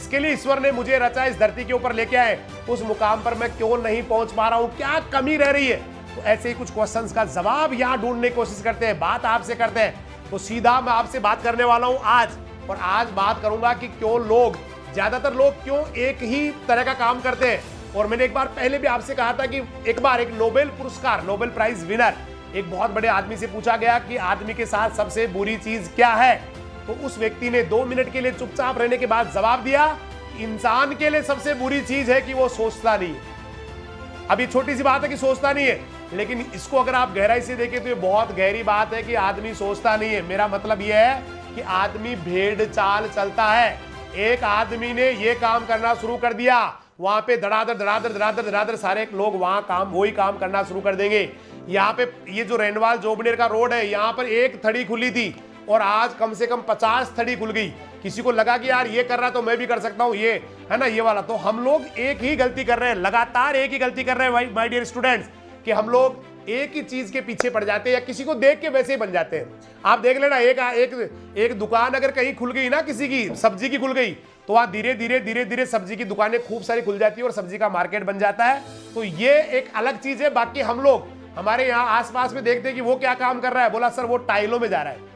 जिसके लिए ईश्वर ने मुझे रचा, इस धरती के ऊपर लेके आए, उस मुकाम पर मैं क्यों नहीं पहुंच पा रहा हूं, क्या कमी रह रही है। तो ऐसे ही कुछ क्वेश्चंस का जवाब यहां ढूंढने की कोशिश करते हैं, बात आपसे करते हैं। तो सीधा मैं आपसे बात करने वाला हूं आज, और आज बात करूंगा कि क्यों लोग, ज्यादातर लोग क्यों एक ही तरह का काम करते हैं। और मैंने एक बार पहले भी आपसे कहा था कि एक बार एक नोबेल पुरस्कार, नोबेल प्राइज विनर एक बहुत बड़े आदमी से पूछा गया कि आदमी के साथ सबसे बुरी चीज क्या है, तो उस व्यक्ति ने 2 मिनट के लिए चुपचाप रहने के बाद जवाब दिया, इंसान के लिए सबसे बुरी चीज है कि वो सोचता नहीं है। अभी छोटी सी बात है कि सोचता नहीं है, लेकिन इसको अगर आप गहराई से देखें तो ये बहुत गहरी बात है कि आदमी सोचता नहीं है। मेरा मतलब यह है कि आदमी भेड़ चाल चलता है। एक आदमी ने ये काम करना शुरू कर दिया, वहां पे धड़ाधड़ धड़ाधड़ धड़ाधड़ धड़ाधड़ सारे लोग वहां वही काम करना शुरू कर देंगे। यहाँ पे ये जो रेनवाल जोबनेर का रोड है, यहाँ पर एक थड़ी खुली थी और आज कम से कम 50 थड़ी खुल गई। किसी को लगा कि यार ये कर रहा तो मैं भी कर सकता हूँ, ये है ना, ये वाला। तो हम लोग एक ही गलती कर रहे हैं, लगातार एक ही गलती कर रहे हैं माय डियर स्टूडेंट्स, कि हम लोग एक ही चीज के पीछे पड़ जाते हैं या किसी को देख के वैसे ही बन जाते हैं। आप देख लेना, एक दुकान अगर कहीं खुल गई ना, किसी की सब्जी की खुल गई, तो वहां धीरे धीरे धीरे धीरे सब्जी की दुकानें खूब सारी खुल जाती है और सब्जी का मार्केट बन जाता है। तो ये एक अलग चीज है। बाकी हम लोग हमारे यहाँ आसपास में देखते हैं कि वो क्या काम कर रहा है, बोला सर वो टाइलों में जा रहा है।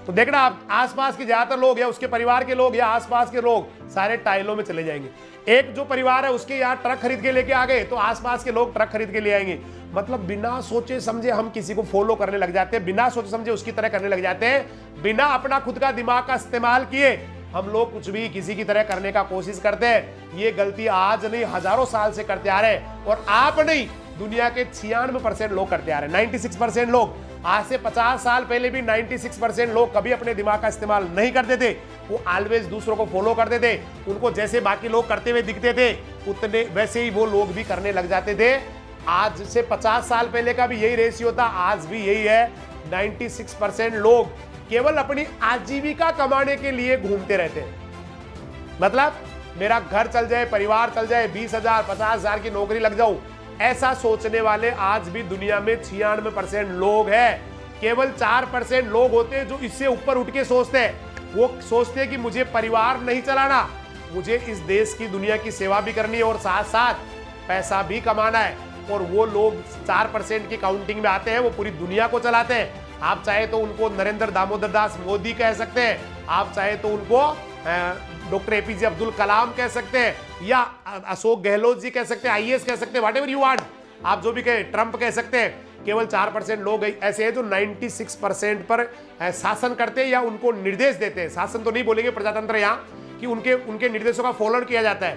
तो देखना आप आसपास के ज्यादातर लोग या उसके परिवार के लोग या आसपास के लोग सारे टाइलों में चले जाएंगे। एक जो परिवार है उसके यहाँ ट्रक खरीद के लेके आ गए तो आसपास के लोग ट्रक खरीद के ले आएंगे। मतलब बिना सोचे समझे हम किसी को फॉलो करने लग जाते हैं, बिना सोचे समझे उसकी तरह करने लग जाते हैं, बिना अपना खुद का दिमाग का इस्तेमाल किए हम लोग कुछ भी किसी की तरह करने का कोशिश करते हैं। ये गलती आज नहीं हजारों साल से करते आ रहे हैं, और आप नहीं, दुनिया के 96% लोग करते आ रहे हैं। 96% लोग, आज से 50 साल पहले भी 96% लोग कभी अपने दिमाग का इस्तेमाल नहीं करते थे। वो ऑलवेज दूसरों को फॉलो करते थे, उनको जैसे बाकी लोग करते हुए दिखते थे उतने वैसे ही वो लोग भी करने लग जाते थे। आज से 50 साल पहले का भी यही रेशियो था, आज भी यही है। 96% लोग केवल अपनी आजीविका कमाने के लिए घूमते रहते हैं। मतलब मेरा घर चल जाए, परिवार चल जाए, 20,000 50,000 की नौकरी लग जाऊं, ऐसा सोचने वाले आज भी दुनिया में 96% लोग हैं। केवल 4% लोग होते हैं जो इससे ऊपर उठ के सोचते हैं। वो सोचते हैं कि मुझे परिवार नहीं चलाना, मुझे इस देश की दुनिया की सेवा भी करनी है और साथ साथ पैसा भी कमाना है। और वो लोग 4% की काउंटिंग में आते हैं, वो पूरी दुनिया को चलाते हैं। आप चाहे तो उनको नरेंद्र दामोदर दास मोदी कह सकते हैं, आप चाहे तो उनको डॉक्टर एपीजे अब्दुल कलाम कह सकते हैं, या अशोक गहलोत जी कह सकते हैं, आईएएस कह सकते हैं, व्हाटएवर यू वांट, आप जो भी कहे, ट्रंप कह सकते हैं। केवल 4% लोग ऐसे हैं जो 96% पर शासन करते हैं या उनको निर्देश देते हैं। शासन तो नहीं बोलेंगे, प्रजातंत्र यहाँ, कि उनके निर्देशों का फॉलो किया जाता है।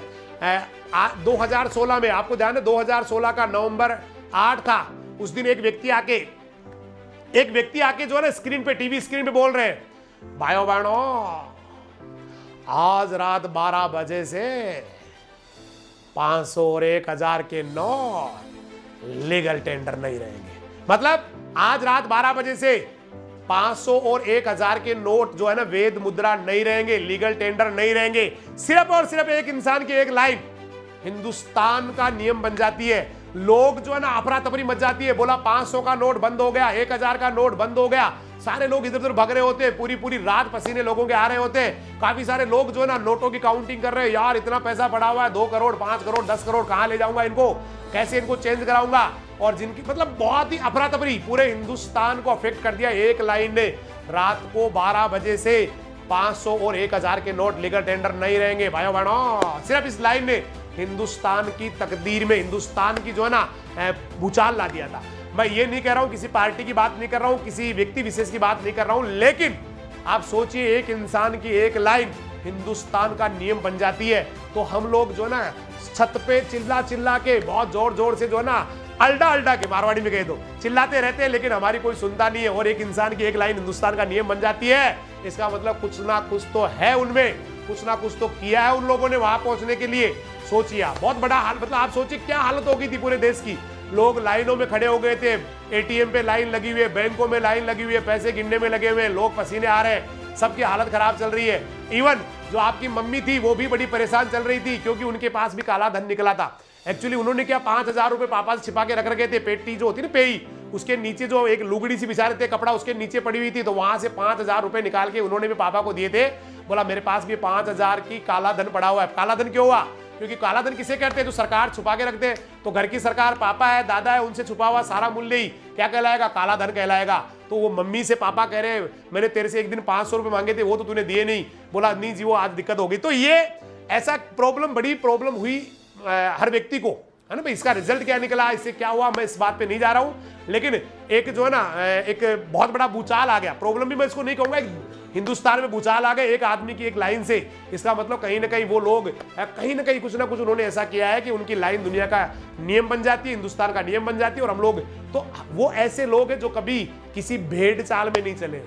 2016 में आपको ध्यान है, 2016 का नवंबर 8 था, उस दिन एक व्यक्ति आके जो है ना स्क्रीन पे, टीवी स्क्रीन पे बोल रहे हैं, भाइयों बहनों आज रात 12 बजे से 500 और 1000 के नोट लीगल टेंडर नहीं रहेंगे। मतलब आज रात 12 बजे से 500 और 1000 के नोट जो है ना वैध मुद्रा नहीं रहेंगे, लीगल टेंडर नहीं रहेंगे। सिर्फ और सिर्फ एक इंसान की एक लाइन हिंदुस्तान का नियम बन जाती है। लोग जो है ना अफरा तफरी मच जाती है, बोला 500 का नोट बंद हो गया, 1000 का नोट बंद हो गया, सारे लोग इधर उधर भग रहे होते हैं, पूरी रात पसीने लोगों के आ रहे होते हैं। काफी सारे लोग जो है ना नोटों की काउंटिंग कर रहे हैं, यार इतना पैसा पड़ा हुआ है, 2 करोड़ 5 करोड़ 10 करोड़ कहां ले जाऊंगा इनको, कैसे इनको चेंज कराऊंगा। और जिनकी मतलब बहुत ही अफरा तफरी पूरे हिंदुस्तान को अफेक्ट कर दिया एक लाइन ने। रात को 12 बजे से 500 और 1000 के नोट लीगल टेंडर नहीं रहेंगे। भाइयों बहनों, सिर्फ इस लाइन ने हिंदुस्तान की तकदीर में, हिंदुस्तान की जो है ना भूचाल ला दिया था। मैं ये नहीं कह रहा हूं, किसी पार्टी की बात नहीं कर रहा हूं, किसी व्यक्ति विशेष की बात नहीं कर रहा हूं, लेकिन आप सोचिए एक इंसान की एक लाइन हिंदुस्तान का नियम बन जाती है। तो हम लोग जो है ना छत पे चिल्ला के बहुत जोर जोर से जो है ना अल्डा के मारवाड़ी में कह दो चिल्लाते रहते हैं, लेकिन हमारी कोई सुनता नहीं है। और एक इंसान की एक लाइन हिंदुस्तान का नियम बन जाती है। इसका मतलब कुछ ना कुछ तो है उनमें, कुछ ना कुछ तो किया है उन लोगों ने वहां पहुंचने के लिए। सोचिए बहुत बड़ा हाल, मतलब आप सोचिए क्या हालत हो गई थी पूरे देश की। लोग लाइनों में खड़े हो गए थे, एटीएम पे लाइन लगी हुई है, बैंकों में लाइन लगी हुई है, पैसे गिनने में लगे हुए हैं, लोग पसीने आ रहे हैं, सबकी हालत खराब चल रही है। इवन जो आपकी मम्मी थी वो भी बड़ी परेशान चल रही थी, क्योंकि उनके पास भी काला धन निकला था। एक्चुअली उन्होंने क्या 5000 रुपए पापा से छिपा के रख रखे थे, पेटी जो होती ना पेई, उसके नीचे जो एक लुगड़ी सी बिछा रहे थे कपड़ा, उसके नीचे पड़ी हुई थी, तो वहां से 5,000 रुपए निकाल के उन्होंने भी पापा को दिए थे। बोला मेरे पास भी 5,000 की काला धन पड़ा हुआ है। काला धन क्यों हुआ? क्योंकि काला धन किसे कहते हैं? जो सरकार छुपा के रखते हैं। तो घर की सरकार पापा है, दादा है, उनसे छुपा हुआ सारा मूल्य ही क्या कहलाएगा? काला धन कहलाएगा। तो वो मम्मी से पापा कह रहे हैं मैंने तेरे से एक दिन 500 रुपए मांगे थे, वो तो तूने दिए नहीं। बोला नहीं जी वो आज दिक्कत हो गई। तो ये ऐसा प्रॉब्लम, बड़ी प्रॉब्लम हुई हर व्यक्ति को, है ना भाई। इसका रिजल्ट क्या निकला, इससे क्या हुआ, मैं इस बात पे नहीं जा रहा हूं। लेकिन एक जो है ना एक बहुत बड़ा भूचाल आ गया। प्रॉब्लम भी मैं इसको नहीं कहूंगा, एक हिंदुस्तान में भूचाल आ गया एक आदमी की एक लाइन से। इसका मतलब कहीं ना कहीं वो लोग कहीं ना कहीं कुछ ना कुछ उन्होंने ऐसा किया है कि उनकी लाइन दुनिया का नियम बन जाती है, हिंदुस्तान का नियम बन जाती है। और हम लोग तो वो ऐसे लोग हैं जो कभी किसी भेड़ चाल में नहीं चले।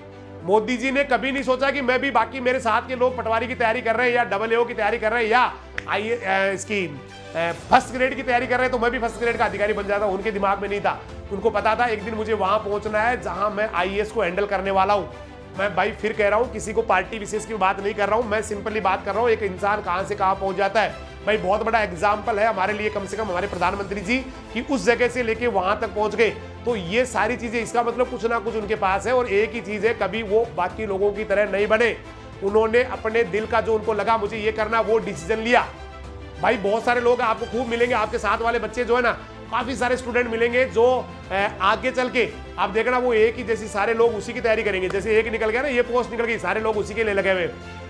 मोदी जी ने कभी नहीं सोचा कि मैं भी बाकी मेरे साथ के लोग पटवारी की तैयारी कर रहे हैं या AA की तैयारी कर रहे हैं या इसकी फर्स्ट ग्रेड की तैयारी कर रहे हैं तो मैं भी फर्स्ट ग्रेड का अधिकारी बन जाता। उनके दिमाग में नहीं था। उनको पता था एक दिन मुझे वहां पहुंचना है जहां मैं IAS को हैंडल करने वाला हूं। मैं भाई फिर कह रहा हूं, किसी को पार्टी विशेष की बात नहीं कर रहा हूं, मैं सिंपली बात कर रहा हूं एक इंसान कहां से कहां पहुंच जाता है। भाई बहुत बड़ा एग्जाम्पल है हमारे लिए, कम से कम हमारे प्रधानमंत्री जी कि उस जगह से लेके वहां तक पहुंच गए। तो ये सारी चीजें, इसका मतलब कुछ ना कुछ उनके पास है। और एक ही चीज है, कभी वो बाकी लोगों की तरह नहीं बने। उन्होंने अपने दिल का जो उनको लगा मुझे ये करना, वो डिसीजन लिया। भाई बहुत सारे लोग आपको खूब मिलेंगे, आपके साथ वाले बच्चे जो है ना, काफी सारे स्टूडेंट मिलेंगे जो आगे चल के आप देखना वो एक ही जैसी सारे लोग उसी की तैयारी करेंगे। जैसे एक निकल गया ना, ये पोस्ट निकल गई, सारे लोग उसी के लिए लगे हुए।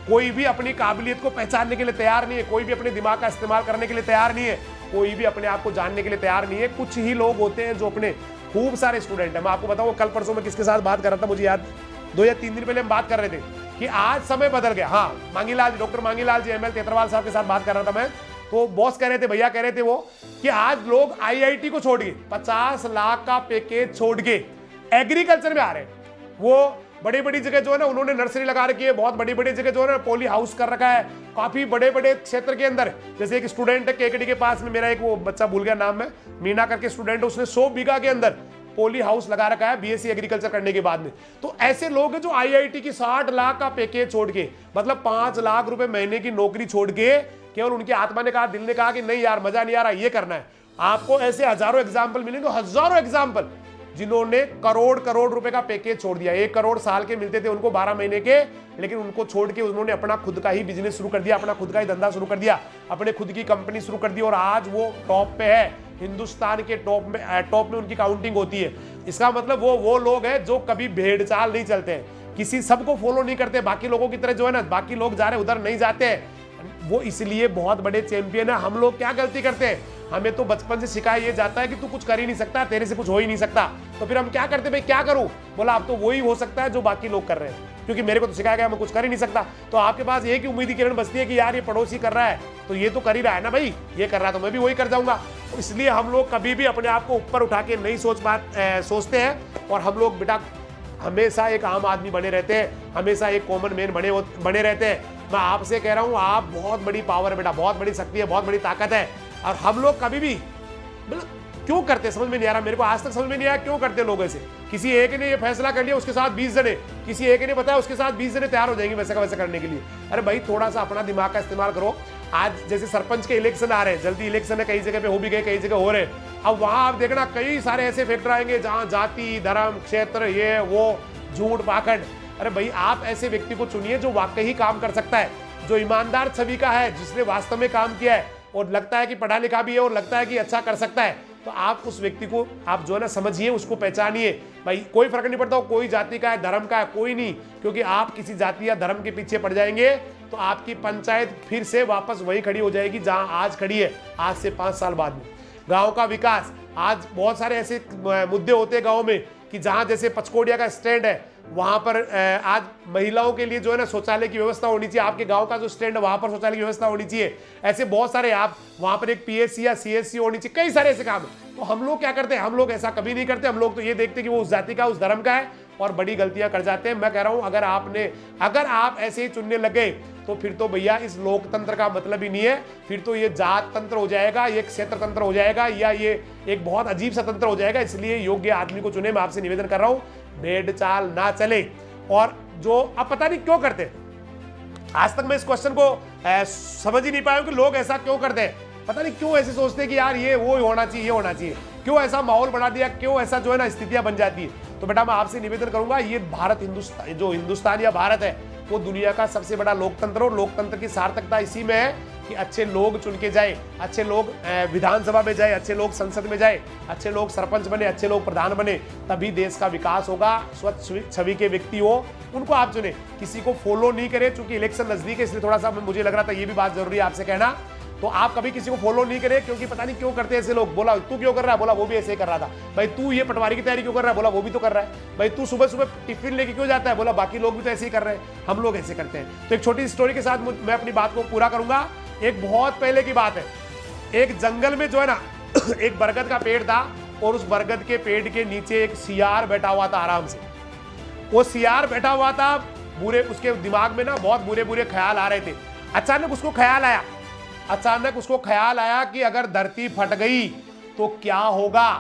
कोई भी अपनी काबिलियत को पहचानने के लिए तैयार नहीं है, कोई भी अपने दिमाग का इस्तेमाल करने के लिए तैयार नहीं है, कोई भी अपने आप को जानने के लिए तैयार नहीं है। कुछ ही लोग होते हैं जो अपने, खूब सारे स्टूडेंट है। मैं आपको बताऊं कल परसों में किसके साथ बात कर रहा था, मुझे याद 2 या 3 दिन पहले हम बात कर रहे थे कि आज समय बदल गया। हाँ, मांगीलाल, डॉक्टर मांगीलाल जी, ML तेतरवाल साहब के साथ बात कर रहा था मैं। तो बॉस कह रहे थे, भैया कह रहे थे वो कि आज लोग IIT को छोड़ के 50 लाख का पैकेज छोड़ के एग्रीकल्चर में आ रहे हैं। वो बड़ी बड़ी जगह जो है ना उन्होंने नर्सरी लगा रखी है, बहुत बड़ी बड़ी जगह जो है ना पॉली हाउस कर रखा है, काफी बड़े बड़े क्षेत्र के अंदर। जैसे एक स्टूडेंट है केकेडी के पास में, मेरा एक वो बच्चा भूल गया नाम है, मीना करके स्टूडेंट है, उसने 100 बीघा के अंदर पॉली हाउस लगा रखा है BSc एग्रीकल्चर करने के बाद में। तो ऐसे लोग हैं जो IIT की 60 लाख का पैकेज छोड़ के, मतलब 5 लाख रुपए महीने की नौकरी छोड़ के, केवल उनकी आत्मा ने कहा, दिल ने कहा कि नहीं यार मजा नहीं आ रहा, ये करना है। आपको ऐसे हजारों एग्जाम्पल मिलेंगे, हजारों एग्जाम्पल, जिन्होंने करोड़ करोड़ रुपए का पैकेज छोड़ दिया। 1 करोड़ साल के मिलते थे उनको 12 महीने के, लेकिन उनको छोड़ के उन्होंने अपना खुद का ही बिजनेस शुरू कर दिया, अपना खुद का ही धंधा शुरू कर दिया, अपने खुद की कंपनी शुरू कर दी। और आज वो टॉप पे है, हिंदुस्तान के टॉप में उनकी काउंटिंग होती है। इसका मतलब वो लोग हैं जो कभी भेड़ चाल नहीं चलते हैं, किसी सबको फॉलो नहीं करते, बाकी लोगों की तरह जो है ना, बाकी लोग जा रहे उधर नहीं जाते हैं। वो इसलिए बहुत बड़े चैंपियन है। हम लोग क्या गलती करते हैं, हमें तो बचपन से सिखाया ये जाता है कि तू कुछ कर ही नहीं सकता, तेरे से कुछ हो ही नहीं सकता। तो फिर हम क्या करते, भाई क्या करूं? बोला अब तो वही हो सकता है जो बाकी लोग कर रहे हैं, क्योंकि मेरे को तो सिखाया गया मैं कुछ कर ही नहीं सकता। तो आपके पास एक ही उम्मीद की किरण बचती है कि यार ये पड़ोसी कर रहा है तो ये तो कर ही रहा है ना भाई, ये कर रहा है तो मैं भी वही कर जाऊंगा। तो इसलिए हम लोग कभी भी अपने आप को ऊपर उठा के नहीं सोचते हैं। और हम लोग बेटा हमेशा एक आम आदमी बने रहते हैं, हमेशा एक कॉमन मैन बने रहते हैं। मैं आपसे कह रहा हूं, आप बहुत बड़ी पावर है बेटा, बहुत बड़ी शक्ति है, बहुत बड़ी ताकत है। और हम लोग कभी भी मतलब क्यों करते समझ में नहीं आ रहा, मेरे को आज तक समझ में नहीं आया क्यों करते लोग ऐसे। किसी एक ने ये फैसला कर लिया, उसके साथ 20 जने, किसी एक ने बताया, उसके साथ 20 जने तैयार हो जाएंगे वैसा का वैसा करने के लिए। अरे भाई थोड़ा सा अपना दिमाग का इस्तेमाल करो। आज जैसे सरपंच के इलेक्शन आ रहे हैं, जल्दी इलेक्शन है, कई जगह पे हो भी गए, कई जगह हो रहे हैं। अब वहां आप देखना कई सारे ऐसे फैक्टर आएंगे जहां जाति, धर्म, क्षेत्र, ये वो, झूठ पाखंड। अरे भाई आप ऐसे व्यक्ति को चुनिए जो वाकई ही काम कर सकता है, जो ईमानदार छवि का है, जिसने वास्तव में काम किया है और लगता है कि पढ़ा लिखा भी है और लगता है कि अच्छा कर सकता है। तो आप उस व्यक्ति को आप जो है ना समझिए, उसको पहचानिए। भाई कोई फर्क नहीं पड़ता, कोई जाति का है, धर्म का है, कोई नहीं। क्योंकि आप किसी जाति या धर्म के पीछे पड़ जाएंगे तो आपकी पंचायत फिर से वापस वही खड़ी हो जाएगी जहां आज खड़ी है, आज से 5 साल बाद में। गांव का विकास, आज बहुत सारे ऐसे मुद्दे होते हैं गांव में कि जहां जैसे पचकोड़िया का स्टैंड है, वहां पर आज महिलाओं के लिए जो है ना शौचालय की व्यवस्था होनी चाहिए। आपके गांव का जो स्टैंड है वहां पर शौचालय की व्यवस्था होनी चाहिए। ऐसे बहुत सारे, आप वहां पर एक PSC या CSC होनी चाहिए, कई सारे ऐसे काम। तो हम लोग क्या करते हैं, हम लोग ऐसा कभी नहीं करते। हम लोग तो ये देखते हैं कि वो उस जाति का, उस धर्म का है और बड़ी गलतियां कर जाते हैं। मैं कह रहा हूं अगर आप ऐसे ही चुनने लगे तो फिर तो भैया इस लोकतंत्र का मतलब ही नहीं है, फिर तो ये जात तंत्र हो जाएगा, ये क्षेत्र तंत्र हो जाएगा, या ये एक बहुत अजीब सा तंत्र हो जाएगा। इसलिए योग्य आदमी को चुने। मैं आपसे निवेदन कर रहा हूं, भेड़ चाल ना चले। और जो अब पता नहीं क्यों करते, आज तक मैं इस क्वेश्चन को समझ ही नहीं पाया कि लोग ऐसा क्यों करते हैं। पता नहीं क्यों ऐसे सोचते हैं कि यार ये वो होना चाहिए, ये होना चाहिए। क्यों ऐसा माहौल बना दिया, क्यों ऐसा जो है ना स्थितियां बन जाती है। तो बेटा मैं आपसे निवेदन करूंगा, ये भारत हिंदुस्तान, जो हिंदुस्तान या भारत है वो दुनिया का सबसे बड़ा लोकतंत्र, और लोकतंत्र की सार्थकता इसी में है कि अच्छे लोग चुन के जाए, अच्छे लोग विधानसभा में जाए, अच्छे लोग संसद में जाए, अच्छे लोग सरपंच बने, अच्छे लोग प्रधान बने, तभी देश का विकास होगा। स्वच्छ छवि के व्यक्ति हो उनको आप चुने, किसी को फॉलो नहीं करें। चूंकि इलेक्शन नजदीक है इसलिए थोड़ा सा मुझे लग रहा था ये भी बात जरूरी है आपसे कहना। तो आप कभी किसी को फॉलो नहीं करें, क्योंकि पता नहीं क्यों करते ऐसे लोग। बोला तू क्यों कर रहा है, बोला वो भी ऐसे ही कर रहा था। भाई तू ये पटवारी की तैयारी क्यों कर रहा है, बोला वो भी तो कर रहा है। भाई तू सुबह सुबह टिफिन लेके क्यों जाता है, बोला बाकी लोग भी तो ऐसे ही कर रहे हैं, हम लोग ऐसे करते हैं। तो एक छोटी स्टोरी के साथ मैं अपनी बात को पूरा करूंगा। एक बहुत पहले की बात है, एक जंगल में जो है ना एक बरगद का पेड़ था, और उस बरगद के पेड़ के नीचे एक सियार बैठा हुआ था आराम से। वो सियार बैठा हुआ था, बुरे उसके दिमाग में ना बहुत बुरे बुरे ख्याल आ रहे थे। अचानक उसको ख्याल आया कि अगर धरती फट गई तो क्या होगा।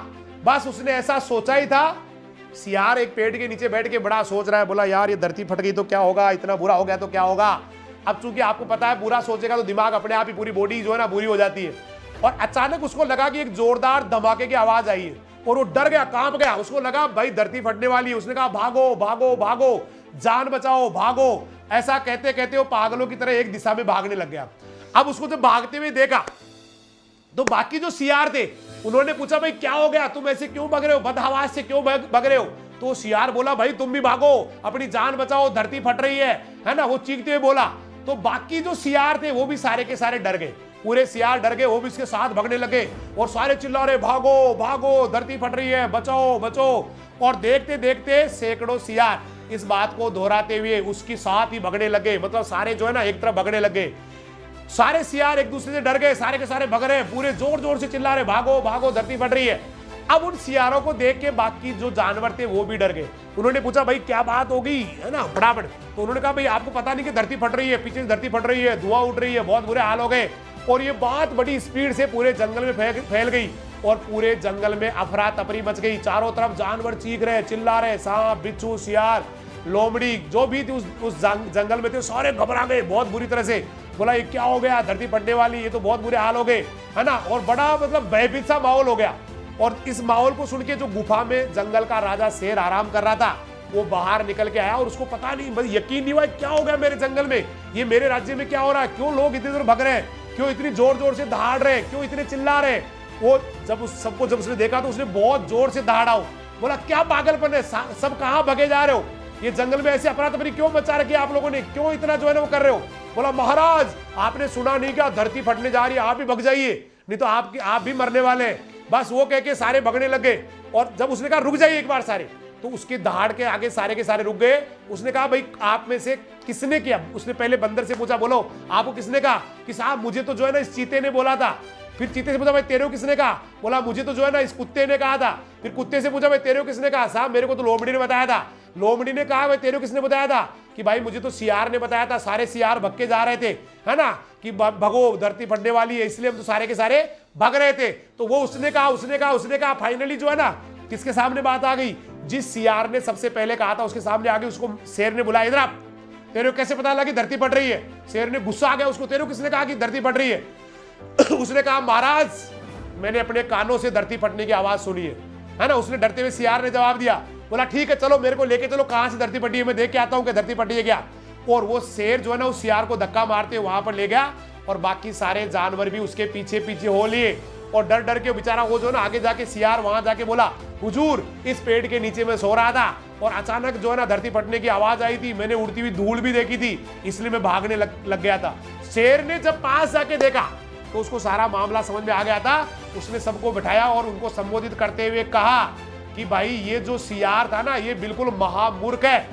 बस उसने ऐसा सोचा ही था। सियार एक पेड़ के नीचे बैठ के बड़ा सोच रहा है, बोला यार ये धरती फट गई तो क्या होगा, इतना बुरा हो गया तो क्या होगा। अब चूंकि आपको पता है बुरा सोचेगा तो दिमाग अपने आप ही, पूरी बॉडी जो है ना बुरी हो जाती है। और अचानक उसको लगा कि एक जोरदार धमाके की आवाज आई है, और वो डर गया, कांप गया। उसको लगा भाई धरती फटने वाली है। उसने कहा भागो भागो भागो, जान बचाओ भागो। ऐसा कहते कहते वो पागलों की तरह एक दिशा में भागने लग गया। अब उसको जब भागते हुए देखा तो बाकी जो सियार थे उन्होंने पूछा भाई क्या हो गया, तुम ऐसे क्यों भाग रहे हो, बदहवास से क्यों भाग रहे हो। तो सियार बोला भाई तुम भी भागो, अपनी जान बचाओ, धरती फट रही है ना, वो चीखते हुए बोला। तो बाकी जो सियार थे वो भी सारे के सारे डर गए, पूरे सियार डर गए, वो भी इसके साथ भागने लगे, और सारे चिल्ला रहे भागो भागो, धरती फट रही है, बचाओ बचाओ। और देखते देखते सैकड़ों सियार इस बात को दोहराते हुए उसके साथ ही भागने लगे। मतलब सारे जो है ना एक तरफ भागने लगे। सारे सियार एक दूसरे से डर गए, सारे के सारे भग रहे, पूरे जोर जोर से चिल्ला रहे भागो भागो, धरती फट रही है। अब उन सियारों को देख के बाकी जो जानवर थे वो भी डर गए। उन्होंने पूछा भाई क्या बात हो गई है ना, फटाफट। तो उन्होंने कहा भाई आपको पता नहीं कि धरती फट रही है, पीछे से धरती फट रही है, धुआं उठ रही है, बहुत बुरे हाल हो गए। और ये बात बड़ी स्पीड से पूरे जंगल में फैल गई, और पूरे जंगल में अफरा तफरी मच गई। चारों तरफ जानवर चीख रहे, चिल्ला रहे, सांप बिच्छू सियार लोमड़ी जो भी थी उस जंगल में थे सारे घबरा गए बहुत बुरी तरह से। बोला ये क्या हो गया, धरती फटने वाली, ये तो बहुत बुरे हाल हो गए, है ना। और बड़ा मतलब भयभीत सा माहौल हो गया। और इस माहौल को सुन के जो गुफा में जंगल का राजा शेर आराम कर रहा था वो बाहर निकल के आया, और उसको पता नहीं, बस यकीन नहीं हुआ क्या हो गया मेरे जंगल में, ये मेरे राज्य में क्या हो रहा है, क्यों लोग इतनी दूर भग रहे हैं, क्यों इतनी जोर जोर से दहाड़ रहे, क्यों इतने चिल्ला रहे। वो जब उस सबको जब उसने देखा तो उसने बहुत जोर से दहाड़ा। बोला क्या पागलपन है, सब कहाँ भगे जा रहे हो, ये जंगल में ऐसे अफरा तफरी क्यों मचा रखी है आप लोगों ने, क्यों इतना जो है ना वो कर रहे हो। बोला महाराज आपने सुना नहीं क्या, धरती फटने जा रही है, आप भी भग जाइए, नहीं तो आप भी मरने वाले हैं। बस वो कह के सारे भगने लगे। और जब उसने कहा रुक जाइए एक बार सारे, तो उसके दहाड़ के आगे सारे के सारे रुक गए। उसने कहा भाई आप में से किसने किया, उसने पहले बंदर से पूछा, बोलो आपको किसने कहा, कि साहब मुझे तो जो है ना इस चीते ने बोला था। फिर चीते से पूछा भाई तेरे को किसने कहा, बोला मुझे तो जो है ना इस कुत्ते ने कहा था। फिर कुत्ते से पूछा भाई तेरे को किसने कहा, साहब मेरे को तो लोमड़ी ने बताया था। लोमड़ी ने कहा भाई तेरे को किसने बताया था, कि भाई मुझे तो सियार ने बताया था, सारे सियार भग के जा रहे थे, है ना, कि भगो धरती फटने वाली है, इसलिए हम तो सारे के सारे भग रहे थे। तो वो उसने कहा फाइनली जो है ना किसके सामने बात आ गई, जिस सियार ने सबसे पहले कहा था उसके सामने आ गई। उसको शेर ने बुलाया, इधर आप, तेरे को कैसे पता लगा कि धरती फट रही है। शेर ने गुस्सा आ गया उसको, तेरे को किसने कहा कि धरती फट रही है। उसने कहा महाराज मैंने अपने कानों से धरती फटने की आवाज सुनी है ना। उसने डरते हुए सियार ने जवाब दिया, बोला ठीक है चलो मेरे को लेके चलो, कहां से धरती फटी है मैं देख के आता हूं कि धरती फटी है क्या। और वो शेर जो है ना उस सियार को धक्का मारते वहां पर ले गया, और बाकी सारे जानवर भी उसके पीछे पीछे हो लिए। और डर डर के बेचारा वो जो है ना आगे जाके सियार वहां जाके बोला, हुजूर इस पेड़ के नीचे में सो रहा था और अचानक जो है ना धरती फटने की आवाज आई थी, मैंने उड़ती हुई धूल भी देखी थी, इसलिए मैं भागने लग गया था। शेर ने जब पास जाके देखा तो उसको सारा मामला समझ में आ गया था। उसने सबको बिठाया और उनको संबोधित करते हुए कहा कि भाई ये जो सियार था ना ये बिल्कुल महामूर्ख है,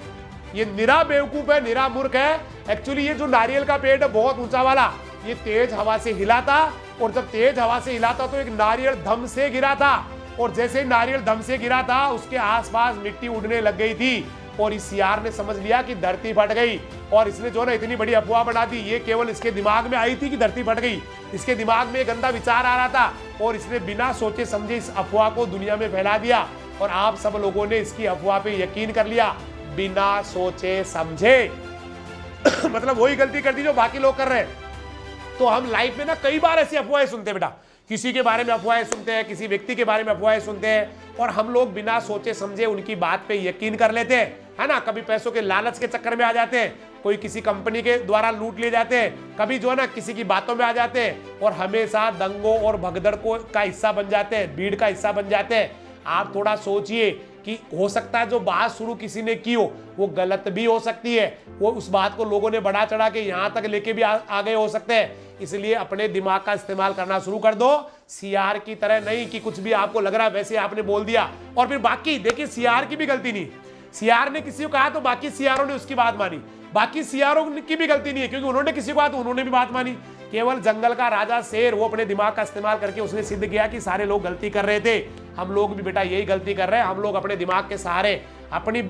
ये निरा बेवकूफ है, निरा मूर्ख है। एक्चुअली ये जो नारियल का पेड़ है बहुत ऊंचा वाला, ये तेज हवा से हिला था, और जब तेज हवा से हिला था तो एक नारियल धम से गिरा था, और जैसे ही नारियल धम से गिरा था उसके आसपास मिट्टी उड़ने लग गई थी। और इस सियार ने समझ लिया कि धरती फट गई, और इसने जो ना इतनी बड़ी अफवाह बना दी, ये केवल इसके दिमाग में आई थी कि धरती फट गई, इसके दिमाग में एक गंदा विचार आ रहा था, और इसने बिना सोचे समझे इस अफवाह को दुनिया में फैला दिया। और आप सब लोगों ने इसकी अफवाह पे यकीन कर लिया बिना सोचे समझे। मतलब वही गलती कर दी जो बाकी लोग कर रहे हैं। तो हम लाइफ में ना कई बार ऐसी अफवाहें सुनते बेटा किसी के बारे में अफवाहें सुनते हैं, किसी व्यक्ति के बारे में अफवाहें सुनते हैं और हम लोग बिना सोचे समझे उनकी बात पे यकीन कर लेते हैं, है ना। कभी पैसों के लालच के चक्कर में आ जाते हैं, कोई किसी कंपनी के द्वारा लूट लिए जाते हैं, कभी जो है ना किसी की बातों में आ जाते हैं और हमेशा दंगों और भगदड़ का हिस्सा बन जाते हैं, भीड़ का हिस्सा बन जाते हैं। आप थोड़ा सोचिए कि हो सकता है जो बात शुरू किसी ने की हो वो गलत भी हो सकती है, वो उस बात को लोगों ने बढ़ा चढ़ा के यहाँ तक लेके भी आ गए हो सकते हैं। इसलिए अपने दिमाग का इस्तेमाल करना शुरू कर दो, सीआर की तरह नहीं कि कुछ भी आपको लग रहा है वैसे आपने बोल दिया और फिर बाकी देखिए सीआर की भी गलती नहीं। सीआर ने किसी को कहा तो बाकी सीआरओ ने उसकी बात मानी, बाकी सीआरओ की भी गलती नहीं है क्योंकि उन्होंने किसी को कहा तो उन्होंने भी बात मानी। केवल जंगल का राजा शेर वो अपने दिमाग का इस्तेमाल करके उसने सिद्ध किया कि सारे लोग गलती कर रहे थे। हम लोग भी बेटा यही गलती कर रहे हैं। हम लोग अपने दिमाग के सहारे अपनी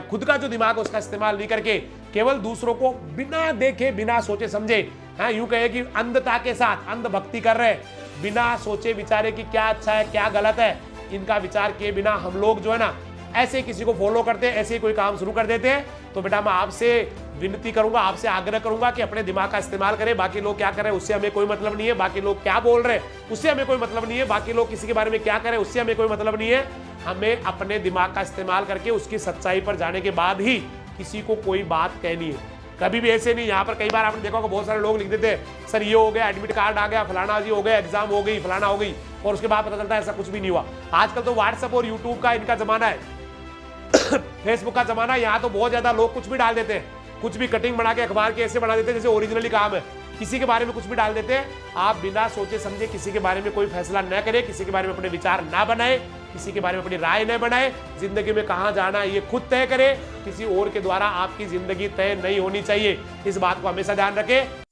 खुद का जो दिमाग है उसका इस्तेमाल नहीं करके केवल दूसरों को बिना देखे बिना सोचे समझे, हाँ यूं कहे कि अंधता के साथ अंधभक्ति कर रहे हैं, बिना सोचे विचारे कि क्या अच्छा है क्या गलत है, इनका विचार किए बिना हम लोग जो है ना ऐसे किसी को फॉलो करते हैं, ऐसे कोई काम शुरू कर देते हैं। तो बेटा मैं आपसे विनती करूंगा, आपसे आग्रह करूंगा कि अपने दिमाग का इस्तेमाल करें। बाकी लोग क्या कर रहे हैं उससे हमें कोई मतलब नहीं है, बाकी लोग क्या बोल रहे हैं उससे हमें कोई मतलब नहीं है, बाकी लोग किसी के बारे में क्या करें उससे हमें कोई मतलब नहीं है। हमें अपने दिमाग का इस्तेमाल करके उसकी सच्चाई पर जाने के बाद ही किसी को कोई बात कहनी है। कभी भी ऐसे नहीं, यहाँ पर कई बार आपने देखा होगा बहुत सारे लोग लिख देते हैं सर ये हो गया, एडमिट कार्ड आ गया, फलाना जी हो गया, एग्जाम हो गई, फलाना हो गई, और उसके बाद पता चलता है ऐसा कुछ भी नहीं हुआ। आजकल तो व्हाट्सएप और यूट्यूब का इनका जमाना है, फेसबुक का जमाना है। यहाँ तो बहुत ज्यादा लोग कुछ भी डाल देते हैं, कुछ भी कटिंग बना के अखबार के ऐसे बना देते हैं जैसे ओरिजिनली काम है, किसी के बारे में कुछ भी डाल देते हैं। आप बिना सोचे समझे किसी के बारे में कोई फैसला न करें, किसी के बारे में अपने विचार ना बनाए, किसी के बारे में अपनी राय न बनाए। जिंदगी में कहाँ जाना है ये खुद तय करें, किसी और के द्वारा आपकी जिंदगी तय नहीं होनी चाहिए। इस बात को हमेशा ध्यान रखें।